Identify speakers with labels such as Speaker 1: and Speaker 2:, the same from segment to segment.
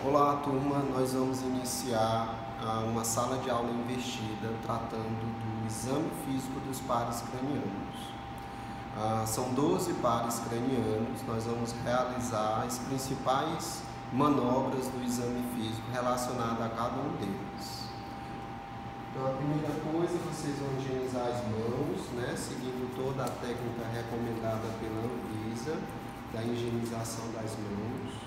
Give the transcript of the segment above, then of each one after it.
Speaker 1: Olá, turma. Nós vamos iniciar uma sala de aula invertida tratando do exame físico dos pares cranianos. São 12 pares cranianos. Nós vamos realizar as principais manobras do exame físico relacionado a cada um deles. Então, a primeira coisa, vocês vão higienizar as mãos, seguindo toda a técnica recomendada pela Anvisa da higienização das mãos.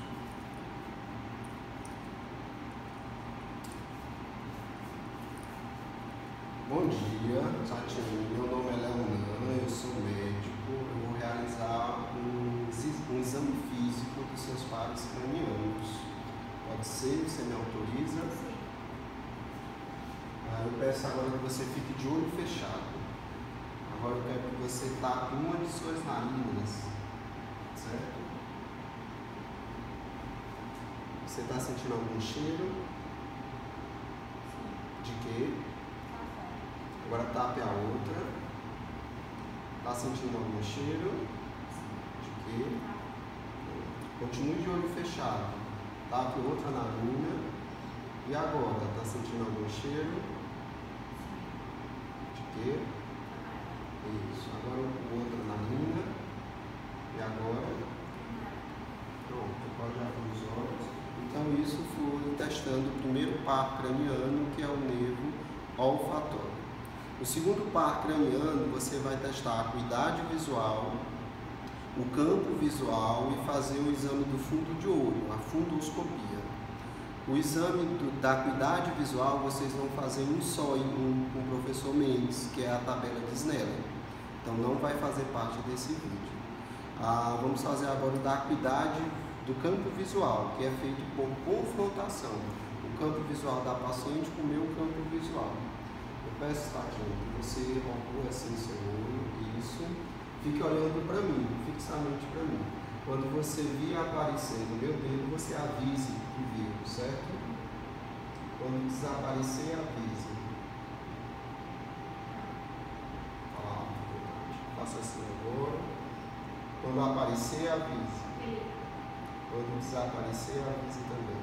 Speaker 1: Bom dia, Tatiana. Meu nome é Leonan, eu sou médico. Eu vou realizar um exame físico dos seus pares cranianos. Pode ser? Você me autoriza?
Speaker 2: Sim.
Speaker 1: Eu peço agora que você fique de olho fechado. Agora eu quero que você tape uma de suas narinas, certo? Você está sentindo algum cheiro? De quê? Agora tape a outra. Está sentindo algum cheiro? De quê? Continue de olho fechado. Tape outra narina. E agora? Está sentindo algum cheiro? De quê? Isso. Agora outra narina. E agora? Pronto. Pode abrir os olhos. Então isso foi testando o primeiro par craniano, que é o nervo olfatório. O segundo par craniano, você vai testar a acuidade visual, o campo visual e fazer o exame do fundo de olho, a fundoscopia. O exame da acuidade visual vocês vão fazer um só com o professor Mendes, que é a tabela de Snellen. Então não vai fazer parte desse vídeo. Vamos fazer agora o da acuidade do campo visual, que é feito por confrontação. O campo visual da paciente com o meu campo visual. Eu peço, Tatiana, que você conclua assim seu olho, isso. Fique olhando para mim, fixamente para mim. Quando você vir aparecendo o meu dedo, você avise que viu, certo? Quando desaparecer, avise. Faça assim agora. Quando aparecer, avise. Quando desaparecer, avise também.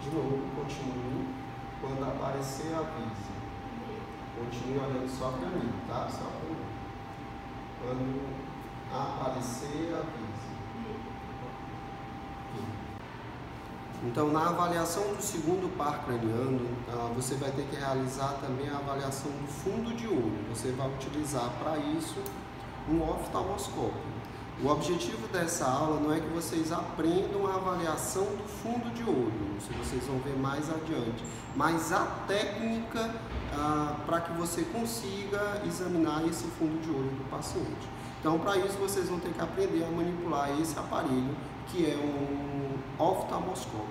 Speaker 1: De novo, continue. Quando aparecer, avise. Continue olhando só para mim, tá? Só para mim. Quando aparecer, avise. Então, na avaliação do segundo par craniano, você vai ter que realizar também a avaliação do fundo de olho. Você vai utilizar para isso um oftalmoscópio. O objetivo dessa aula não é que vocês aprendam a avaliação do fundo de olho, isso vocês vão ver mais adiante, mas a técnica para que você consiga examinar esse fundo de olho do paciente. Então, para isso, vocês vão ter que aprender a manipular esse aparelho, que é um oftalmoscópio.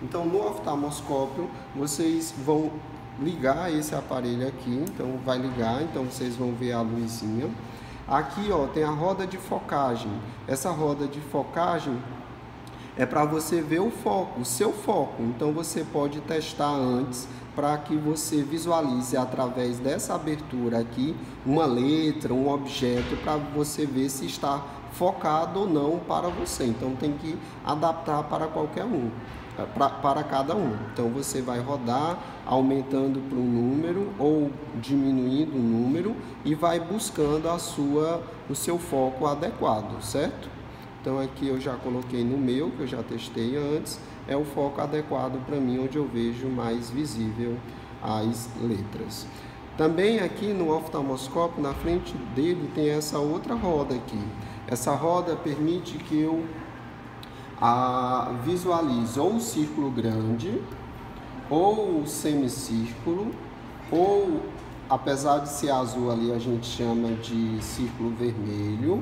Speaker 1: Então, no oftalmoscópio, vocês vão ligar esse aparelho aqui, então vai ligar, então vocês vão ver a luzinha. Aqui, tem a roda de focagem. Essa roda de focagem é para você ver o foco, o seu foco. Então, você pode testar antes para que você visualize através dessa abertura aqui uma letra, um objeto, para você ver se está focado ou não para você. Então, tem que adaptar para qualquer um. Para cada um. Então você vai rodar aumentando para um número ou diminuindo o número e vai buscando o seu foco adequado, certo? Então aqui eu já coloquei no meu, que eu já testei antes, é o foco adequado para mim, onde eu vejo mais visível as letras. Também aqui no oftalmoscópio, na frente dele tem essa outra roda aqui. Essa roda permite que eu visualize ou o círculo grande, ou o semicírculo, ou, apesar de ser azul ali, a gente chama de círculo vermelho,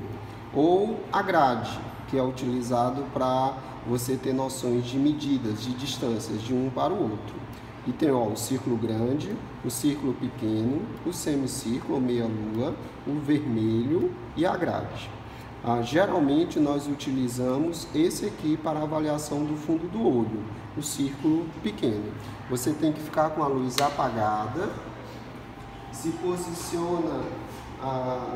Speaker 1: ou a grade, que é utilizado para você ter noções de medidas, de distâncias de um para o outro. E tem o círculo grande, o círculo pequeno, o semicírculo, ou meia-lua, o vermelho e a grade. Geralmente nós utilizamos esse aqui para avaliação do fundo do olho, o círculo pequeno. Você tem que ficar com a luz apagada se posiciona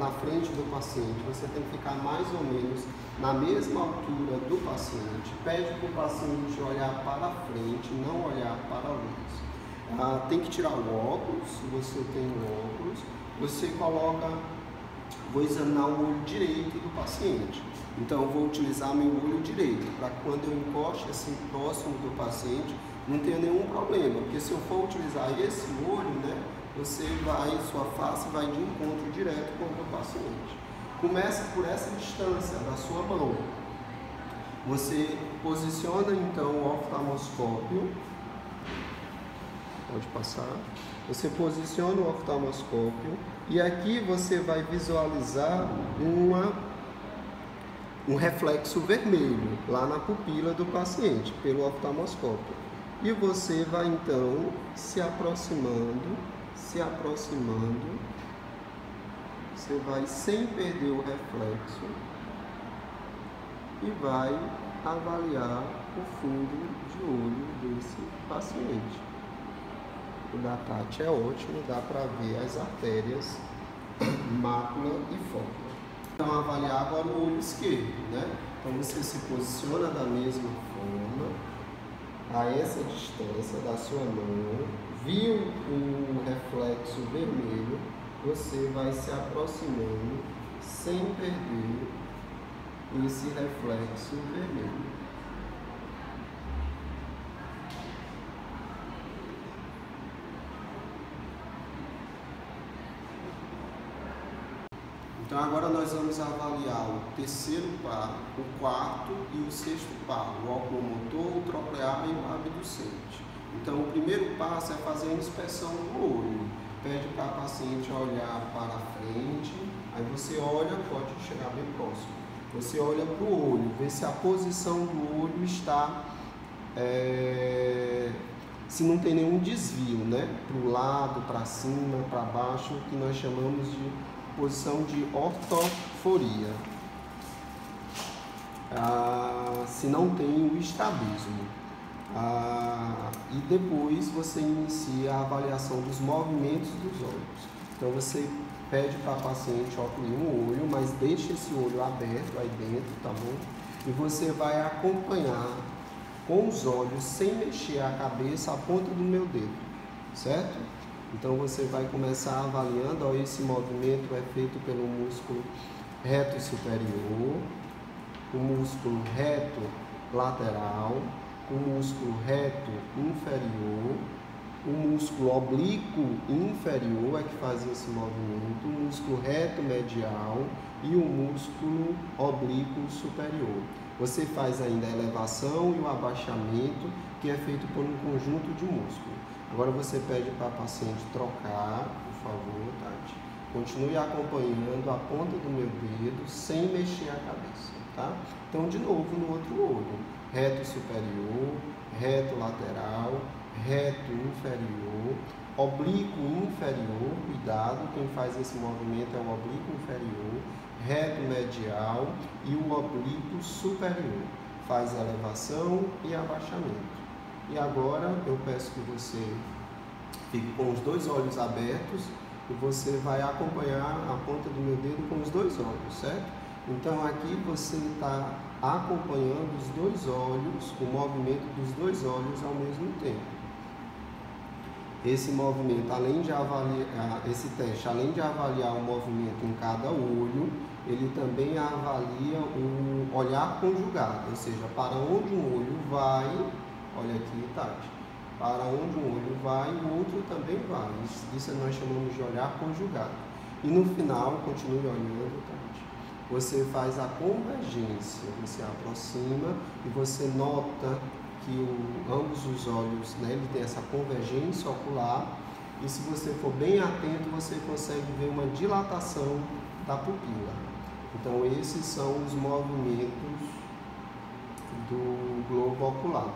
Speaker 1: na frente do paciente, você tem que ficar mais ou menos na mesma altura do paciente. Pede para o paciente olhar para frente, não olhar para a luz. Tem que tirar o óculos, se você tem o óculos, você coloca, vou examinar o olho direito do paciente. Então eu vou utilizar meu olho direito, para quando eu encoste assim próximo do paciente, não tenha nenhum problema, porque se eu for utilizar esse olho, né, sua face vai de encontro direto com o do paciente. Começa por essa distância da sua mão. Você posiciona então o oftalmoscópio. Pode passar. Você posiciona o oftalmoscópio e aqui você vai visualizar um reflexo vermelho lá na pupila do paciente pelo oftalmoscópio. E você vai então se aproximando, você vai sem perder o reflexo e vai avaliar o fundo de olho desse paciente. O da Tati é ótimo, dá para ver as artérias, mácula e fócula. Então avaliar agora o olho esquerdo, né? Então você se posiciona da mesma forma, a essa distância da sua mão, viu o reflexo vermelho, você vai se aproximando sem perder esse reflexo vermelho. Então agora nós vamos avaliar o terceiro par, o quarto e o sexto par, o oculomotor, o troclear e o abducente. Então o primeiro passo é fazer a inspeção do olho. Pede para a paciente olhar para frente, aí você olha, pode chegar bem próximo. Você olha para o olho, vê se a posição do olho está, se não tem nenhum desvio, né? Para o lado, para cima, para baixo, que nós chamamos de posição de ortoforia. Se não tem o estrabismo. E depois você inicia a avaliação dos movimentos dos olhos. Então você pede para a paciente ocluir um olho, mas deixa esse olho aberto aí dentro, tá bom? E você vai acompanhar com os olhos, sem mexer a cabeça, a ponta do meu dedo, certo? Então você vai começar avaliando, ó, esse movimento é feito pelo músculo reto superior, o músculo reto lateral, o músculo reto inferior, o músculo oblíquo inferior é que faz esse movimento, o músculo reto medial e o músculo oblíquo superior. Você faz ainda a elevação e o abaixamento, que é feito por um conjunto de músculos. Agora você pede para a paciente trocar, por favor, Tati. Continue acompanhando a ponta do meu dedo sem mexer a cabeça, tá? Então, de novo, no outro olho. Reto superior, reto lateral, reto inferior, oblíquo inferior, cuidado, quem faz esse movimento é o oblíquo inferior, reto medial e o oblíquo superior. Faz elevação e abaixamento. E agora eu peço que você fique com os dois olhos abertos e você vai acompanhar a ponta do meu dedo com os dois olhos, certo? Então aqui você está acompanhando os dois olhos, o movimento dos dois olhos ao mesmo tempo. Esse movimento, além de avaliar, esse teste, além de avaliar o movimento em cada olho, ele também avalia o olhar conjugado, ou seja, para onde um olho vai, olha aqui, Tati, para onde um olho vai, o outro também vai. Isso nós chamamos de olhar conjugado. E no final, continue olhando, Tati. Você faz a convergência, você aproxima e você nota que ambos os olhos, né, ele tem essa convergência ocular, e se você for bem atento, você consegue ver uma dilatação da pupila. Então esses são os movimentos do globo ocular.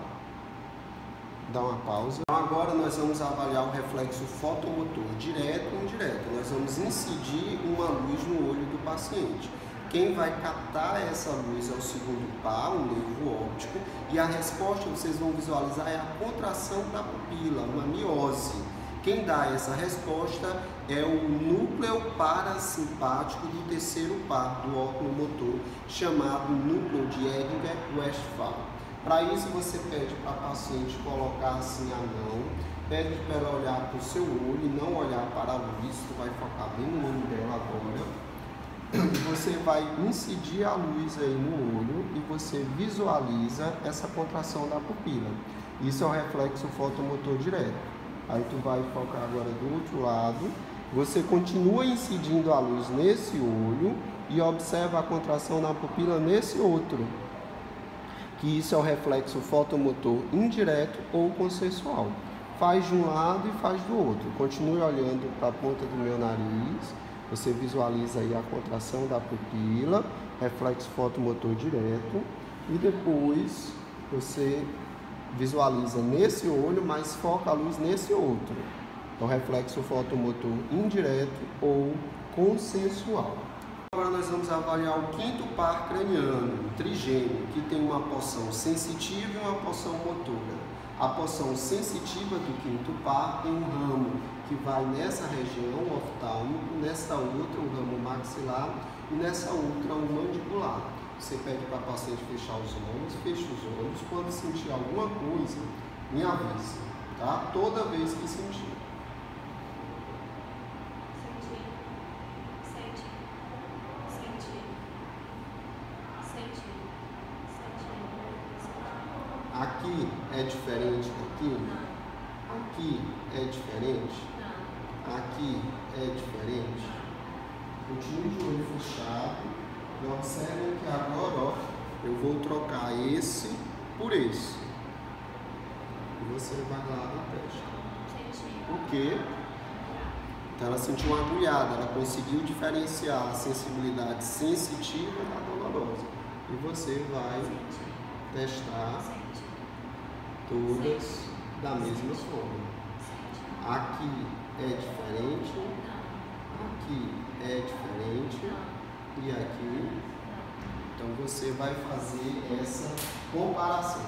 Speaker 1: Dá uma pausa. Então, agora nós vamos avaliar o reflexo fotomotor, direto ou indireto. Nós vamos incidir uma luz no olho do paciente. Quem vai captar essa luz é o segundo par, o nervo óptico, e a resposta, vocês vão visualizar, é a contração da pupila, uma miose. Quem dá essa resposta é o núcleo parasimpático do terceiro par do óculo motor, chamado núcleo de Ehrlinger-Westphal. Para isso, você pede para a paciente colocar assim a mão, pede para ela olhar para o seu olho e não olhar para a luz. Tu vai focar bem no olho dela agora. Você vai incidir a luz aí no olho e você visualiza essa contração da pupila. Isso é o reflexo fotomotor direto. Aí tu vai focar agora do outro lado. Você continua incidindo a luz nesse olho e observa a contração na pupila nesse outro. Que isso é o reflexo fotomotor indireto ou consensual. Faz de um lado e faz do outro. Continue olhando para a ponta do meu nariz. Você visualiza aí a contração da pupila, reflexo fotomotor direto. E depois você visualiza nesse olho, mas foca a luz nesse outro. É o reflexo fotomotor indireto ou consensual. Agora nós vamos avaliar o quinto par craniano, o trigêmeo, que tem uma porção sensitiva e uma porção motora. A porção sensitiva do quinto par tem um ramo que vai nessa região oftálmico, nessa outra o ramo maxilar e nessa outra o mandibular. Você pede para a paciente fechar os olhos, fecha os olhos, quando sentir alguma coisa, me avisa, tá? Toda vez que sentir. Aqui é diferente daqui? Não. Aqui é diferente? Não. Aqui é diferente? Continue de olho fechado. E observem que agora, ó, eu vou trocar esse por esse. E você vai lá na testa. Por quê? Então ela sentiu uma agulhada, ela conseguiu diferenciar a sensibilidade sensitiva da dolorosa. E você vai testar todas da mesma forma. Aqui é diferente, aqui é diferente e aqui. Então você vai fazer essa comparação.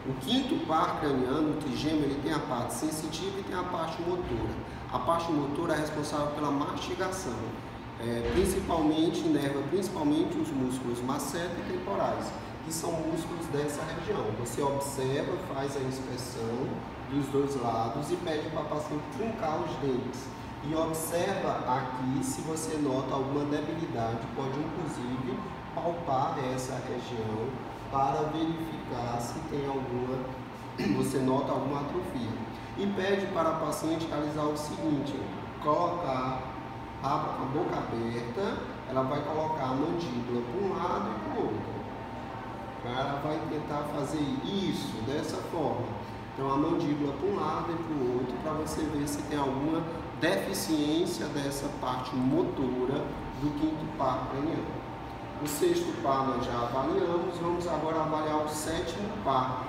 Speaker 1: O quinto par craniano, o trigêmeo, ele tem a parte sensitiva e tem a parte motora. A parte motora é responsável pela mastigação, principalmente inerva principalmente os músculos masseter e temporais, que são músculos dessa região. Você observa, faz a inspeção dos dois lados e pede para o paciente truncar os dentes. E observa aqui se você nota alguma debilidade, pode inclusive palpar essa região para verificar se tem alguma, você nota alguma atrofia. E pede para a paciente realizar o seguinte: colocar a boca aberta, ela vai colocar a mandíbula para um lado e para o outro. Ela vai tentar fazer isso dessa forma. Então a mandíbula para um lado e para o outro, para você ver se tem alguma deficiência dessa parte motora do quinto par craniano. O sexto par nós já avaliamos, vamos agora avaliar o sétimo par,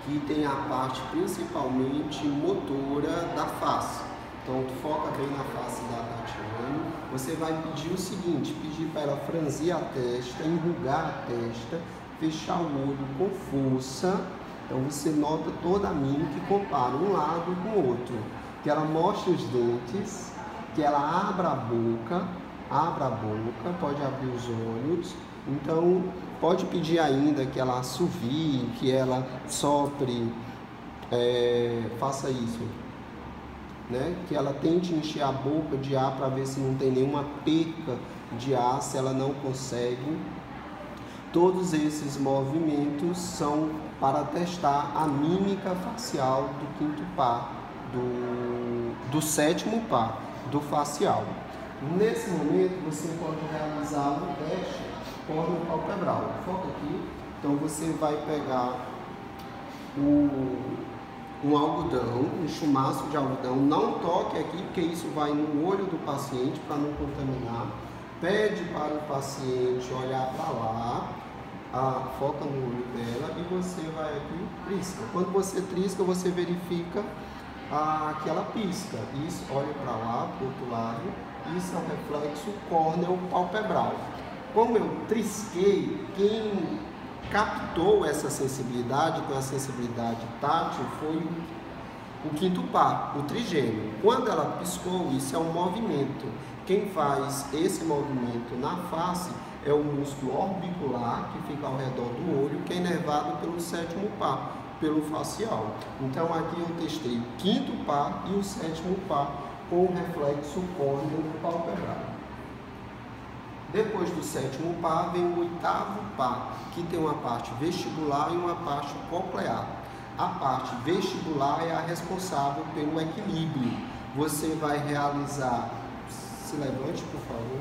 Speaker 1: que tem a parte principalmente motora da face. Então tu foca bem na face da Tatiana, você vai pedir o seguinte, pedir para ela franzir a testa, enrugar a testa, fechar o olho com força. Então você nota toda a mímica e compara um lado com o outro. Que ela mostre os dentes, que ela abra a boca, pode abrir os olhos. Então pode pedir ainda que ela assovie, que ela sopre, faça isso, né? Que ela tente encher a boca de ar para ver se não tem nenhuma perca de ar, se ela não consegue. Todos esses movimentos são para testar a mímica facial do quinto par, do sétimo par, do facial. Nesse momento você pode realizar um teste córneo-palpebral. Foca aqui. Então você vai pegar um algodão, um chumaço de algodão. Não toque aqui, porque isso vai no olho do paciente para não contaminar. Pede para o paciente olhar para lá, foca no olho dela e você vai aqui e trisca. Quando você trisca, você verifica que ela pisca. Isso, olha para lá, para o outro lado. Isso é um reflexo córneo-palpebral. Como eu trisquei, quem captou essa sensibilidade com a sensibilidade tátil foi O quinto par, o trigêmeo. Quando ela piscou, isso é um movimento. Quem faz esse movimento na face é o músculo orbicular, que fica ao redor do olho, que é inervado pelo sétimo par, pelo facial. Então aqui eu testei o quinto par e o sétimo par com o reflexo córneo palpebral. Depois do sétimo par vem o oitavo par, que tem uma parte vestibular e uma parte coclear. A parte vestibular é a responsável pelo equilíbrio. Você vai realizar, se levante por favor,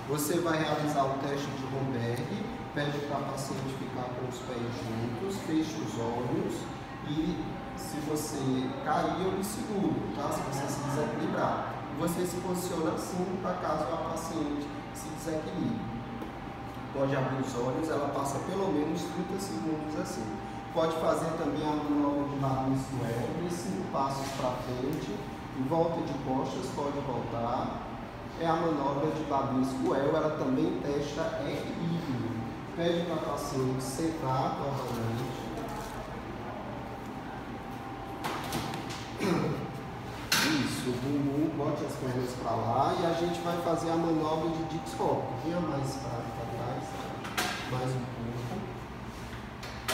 Speaker 1: você vai realizar o teste de Romberg, pede para a paciente ficar com os pés juntos, feche os olhos e se você cair eu lhe seguro, tá? Se você se desequilibrar. Você se posiciona assim para caso a paciente se desequilibre. Pode abrir os olhos, ela passa pelo menos 30 segundos assim. Pode fazer também a manobra de Babinski Well, 5 passos para frente, e volta de costas, pode voltar. É a manobra de Babinski Well, ela também testa equilíbrio. Pede para a paciente sentar novamente. Isso, bumbum, bote as pernas para lá e a gente vai fazer a manobra de Dix Hop. Venha mais para trás, mais um pouco.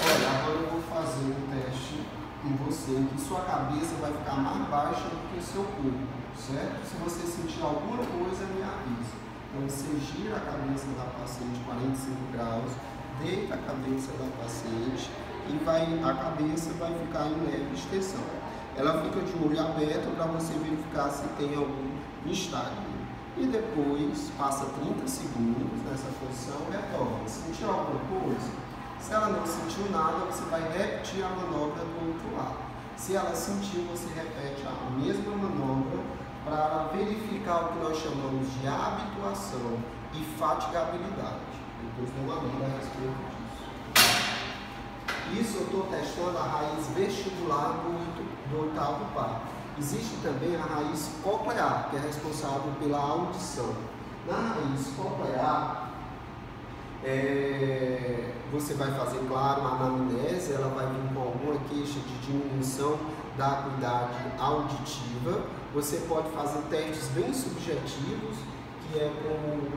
Speaker 1: Olha, agora eu vou fazer um teste em você, em que sua cabeça vai ficar mais baixa do que o seu corpo, certo? Se você sentir alguma coisa, me avisa. Então você gira a cabeça da paciente 45 graus, deita a cabeça da paciente e a cabeça vai ficar em leve extensão. Ela fica de olho aberto para você verificar se tem algum estágio. E depois passa 30 segundos nessa posição e retorna. Sentiu alguma coisa? Se ela não sentiu nada, você vai repetir a manobra do outro lado. Se ela sentiu, você repete a mesma manobra para verificar o que nós chamamos de habituação e fatigabilidade. Depois dou uma lida a respeito disso. Isso eu estou testando a raiz vestibular do oitavo par. Existe também a raiz coclear, que é responsável pela audição. Na raiz coclear, você vai fazer, claro, uma anamnese, ela vai vir com alguma queixa de diminuição da acuidade auditiva. Você pode fazer testes bem subjetivos, que é como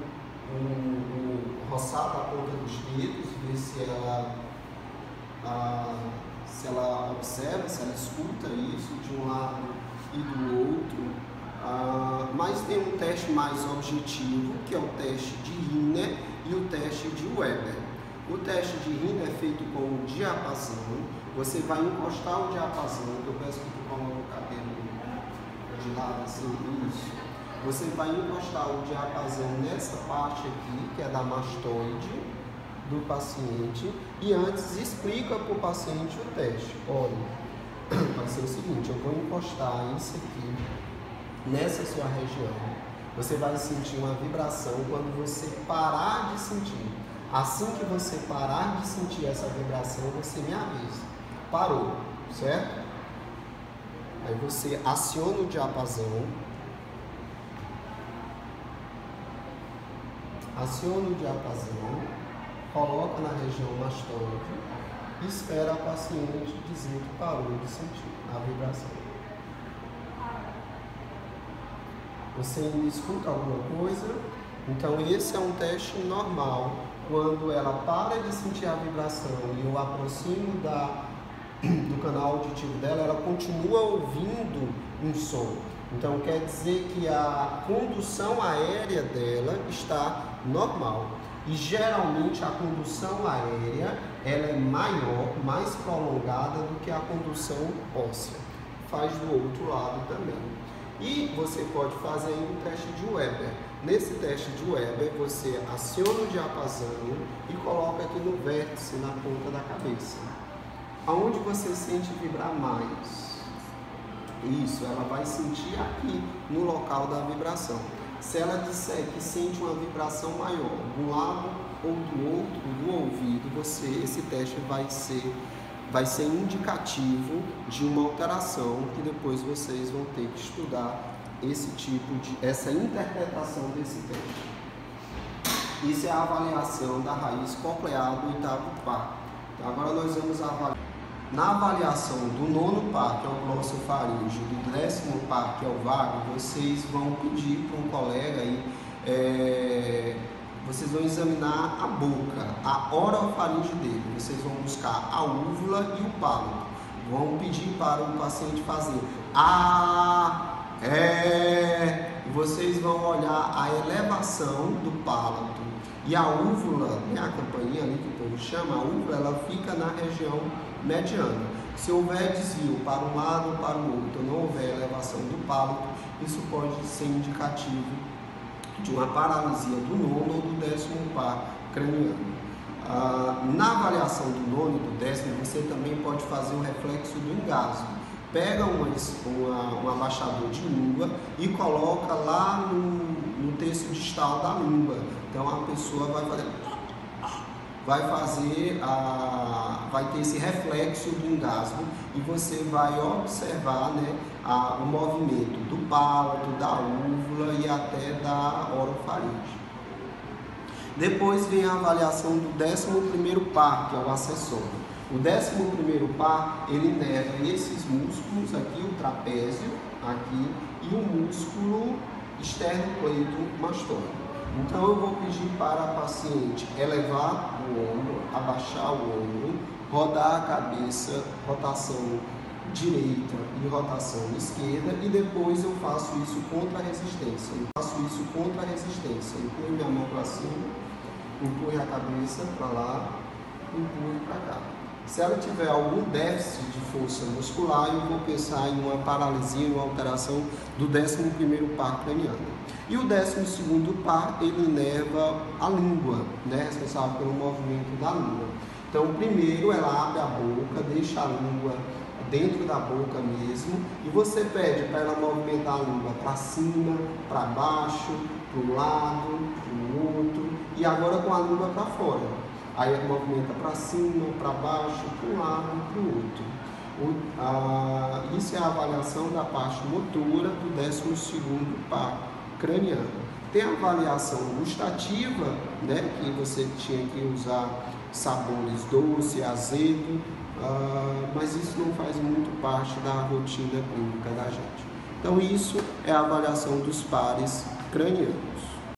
Speaker 1: roçar a ponta dos dedos, ver se ela observa, se ela escuta isso de um lado e do outro. Mas tem um teste mais objetivo, que é o teste de Rinner e o teste de Weber. O teste de Rinner é feito com o diapasão. Você vai encostar o diapasão, que eu peço que tu coloque o cabelo de lado assim, isso. Você vai encostar o diapasão nessa parte aqui, que é da mastoide do paciente, e antes explica para o paciente o teste. Olha, vai ser o seguinte, eu vou encostar isso aqui nessa sua região. Você vai sentir uma vibração quando você parar de sentir. Assim que você parar de sentir essa vibração, você me avisa. Parou, certo? Aí você aciona o diapasão. Aciona o diapasão, coloca na região mastoide e espera a paciente dizer que parou de sentir a vibração. Você ainda escuta alguma coisa? Então esse é um teste normal. Quando ela para de sentir a vibração e eu aproximo do canal auditivo dela, ela continua ouvindo um som. Então quer dizer que a condução aérea dela está normal. E geralmente a condução aérea ela é maior, mais prolongada do que a condução óssea. Faz do outro lado também. E você pode fazer ainda o teste de Weber. Nesse teste de Weber, você aciona o diapasão e coloca aqui no vértice, na ponta da cabeça. Aonde você sente vibrar mais? Isso, ela vai sentir aqui no local da vibração. Se ela disser que sente uma vibração maior de um lado ou do outro do ouvido, esse teste vai ser indicativo de uma alteração que depois vocês vão ter que estudar essa interpretação desse teste. Isso é a avaliação da raiz coclear do oitavo par. Então, agora nós vamos avaliar. Na avaliação do 9º par, que é o glossofaríngeo, do 10º par, que é o vago, vocês vão pedir para um colega aí, vocês vão examinar a boca, a orofaringe dele. Vocês vão buscar a úvula e o pálito. Vão pedir para o paciente fazer vocês vão olhar a elevação do pálito. E a úvula, né, a campainha ali que o povo chama, a úvula, ela fica na região mediana. Se houver desvio para um lado ou para o outro, não houver elevação do pálito, isso pode ser indicativo de uma paralisia do 9º ou do 10º par craniano. Na avaliação do 9º e do 10º, você também pode fazer o reflexo do engasgo. Pega um abaixador de língua e coloca lá no terço distal da língua. Então a pessoa vai ter esse reflexo do engasgo e você vai observar, né, o movimento do pálito, da úvula e até da orofaringe. Depois vem a avaliação do 11º par, que é o acessório. O 11º par, ele inerva esses músculos aqui, o trapézio aqui e o músculo esternocleidomastoide. Então eu vou pedir para a paciente elevar o ombro, abaixar o ombro, rodar a cabeça, rotação direita e rotação esquerda, e depois eu faço isso contra a resistência. Empurre minha mão para cima, empurre a cabeça para lá, empurre para cá. Se ela tiver algum déficit de força muscular, eu vou pensar em uma paralisia, uma alteração do 11º par craniano. E o 12º par, ele inerva a língua, né, responsável pelo movimento da língua. Então, primeiro ela abre a boca, deixa a língua dentro da boca mesmo, e você pede para ela movimentar a língua para cima, para baixo, para um lado, para o outro, e agora com a língua para fora. Aí ela movimenta para cima, para baixo, para um lado e para o outro. Isso é a avaliação da parte motora do 12º par craniano. Tem a avaliação gustativa, né, que você tinha que usar sabores doce, azedo, mas isso não faz muito parte da rotina clínica da gente. Então isso é a avaliação dos pares cranianos.